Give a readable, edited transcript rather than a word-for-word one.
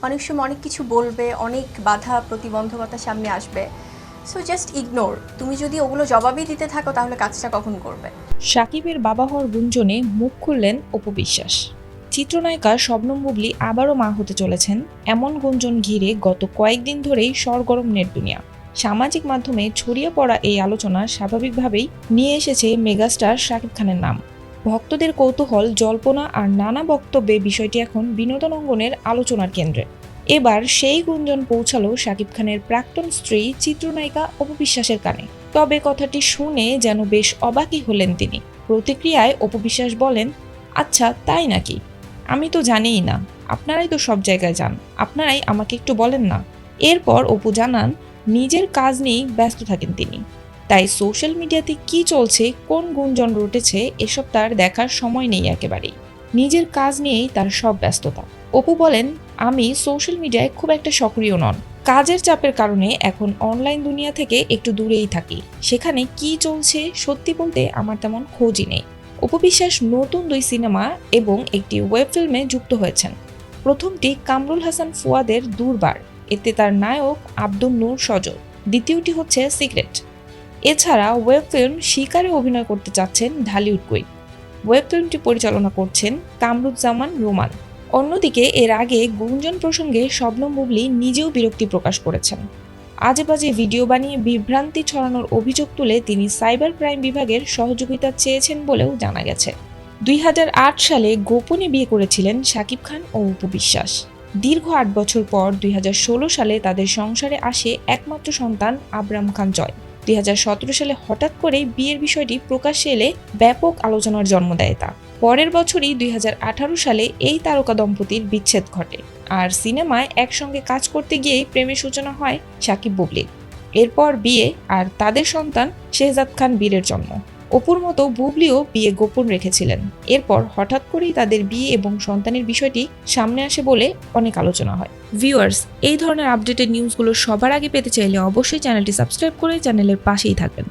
অনেক সময় অনেক কিছু বলবে, অনেক বাধা প্রতিবন্ধকতা সামনে আসবে। So just ignore. তুমি যদি ওগুলো জবাবই দিতে থাকো তাহলে কাজটা কখন করবে? শাকিবের বাবা হওয়ার গুঞ্জনে মুখ খুললেন অপু বিশ্বাস। চিত্রনায়িকা শবনম বুবলী আবারও মা হতে চলেছেন এমন গুঞ্জন ঘিরে গত কয়েকদিন ধরেই সরগরম নেট দুনিয়া। সামাজিক মাধ্যমে ছড়িয়ে পড়া এই আলোচনা স্বাভাবিকভাবেই নিয়ে এসেছে মেগাস্টার শাকিব খানের নাম। ভক্তদের কৌতূহল, জল্পনা আর নানা বক্তব্যে বিষয়টি এখন বিনোদন অঙ্গনের আলোচনার কেন্দ্রে। এবার সেই গুঞ্জন পৌঁছালো শাকিব খানের প্রাক্তন স্ত্রী চিত্রনায়িকা অপু বিশ্বাসের কানে। তবে কথাটি শুনে যেন বেশ অবাকই হলেন তিনি। প্রতিক্রিয়ায় অপু বিশ্বাস বলেন, আচ্ছা তাই নাকি, আমি তো জানিই না, আপনারাই তো সব জায়গায় যান, আপনারাই আমাকে একটু বলেন না। এরপর অপু জানান, নিজের কাজ নিয়েই ব্যস্ত থাকেন তিনি, তাই সোশ্যাল মিডিয়াতে কি চলছে, কোন গুঞ্জন রটেছে এসব তার দেখার সময় নেই একেবারেই। নিজের কাজ নিয়েই তার সব ব্যস্ততা। অপু বলেন, আমি সোশ্যাল মিডিয়ায় খুব একটা সক্রিয় নন, কাজের চাপের কারণে এখন অনলাইন দুনিয়া থেকে একটু দূরেই থাকি, সেখানে কি চলছে সত্যি বলতে আমার তেমন খোঁজই নেই। অপু বিশ্বাস নতুন 2 সিনেমা এবং একটি ওয়েব ফিল্মে যুক্ত হয়েছেন। প্রথমটি কামরুল হাসান ফুয়াদের দুর্বার, এতে তার নায়ক আব্দুল নূর সজল। দ্বিতীয়টি হচ্ছে সিক্রেট। এছাড়া ওয়েব ফিল্ম শিকারে অভিনয় করতে যাচ্ছেন ঢালিউড কুইন। ওয়েব ফিল্মটি পরিচালনা করছেন কামরুজ্জামান রোমান। অন্যদিকে এর আগে গুঞ্জন প্রসঙ্গে শবনম বুবলী নিজেও বিরক্তি প্রকাশ করেছেন। আজেবাজে ভিডিও বানিয়ে বিভ্রান্তি ছড়ানোর অভিযোগ তুলে তিনি সাইবার ক্রাইম বিভাগের সহযোগিতা চেয়েছেন বলেও জানা গেছে। 2008 সালে গোপনে বিয়ে করেছিলেন শাকিব খান ও অপু বিশ্বাস। দীর্ঘ 8 বছর পর 2016 সালে তাদের সংসারে আসে একমাত্র সন্তান আবরাম খান জয়। 2017 সালে হঠাৎ করে বিয়ের বিষয়টি প্রকাশ্যে এলে ব্যাপক আলোচনার জন্ম দেয় তা। পরের বছরই 2018 সালে এই তারকা দম্পতির বিচ্ছেদ ঘটে। আর সিনেমায় একসঙ্গে কাজ করতে গিয়েই প্রেমের সূচনা হয় শাকিব বুবলীর। এরপর বিয়ে আর তাদের সন্তান শেহজাদ খান বীরের জন্ম। অপুর মতো বুবলীও বিয়ে গোপন রেখেছিলেন। এরপর হঠাৎ করেই তাদের বিয়ে এবং সন্তানের বিষয়টি সামনে আসে বলে অনেক আলোচনা হয়। ভিউয়ার্স, এই ধরনের আপডেটেড নিউজগুলো সবার আগে পেতে চাইলে অবশ্যই চ্যানেলটি সাবস্ক্রাইব করে চ্যানেলের পাশেই থাকবেন।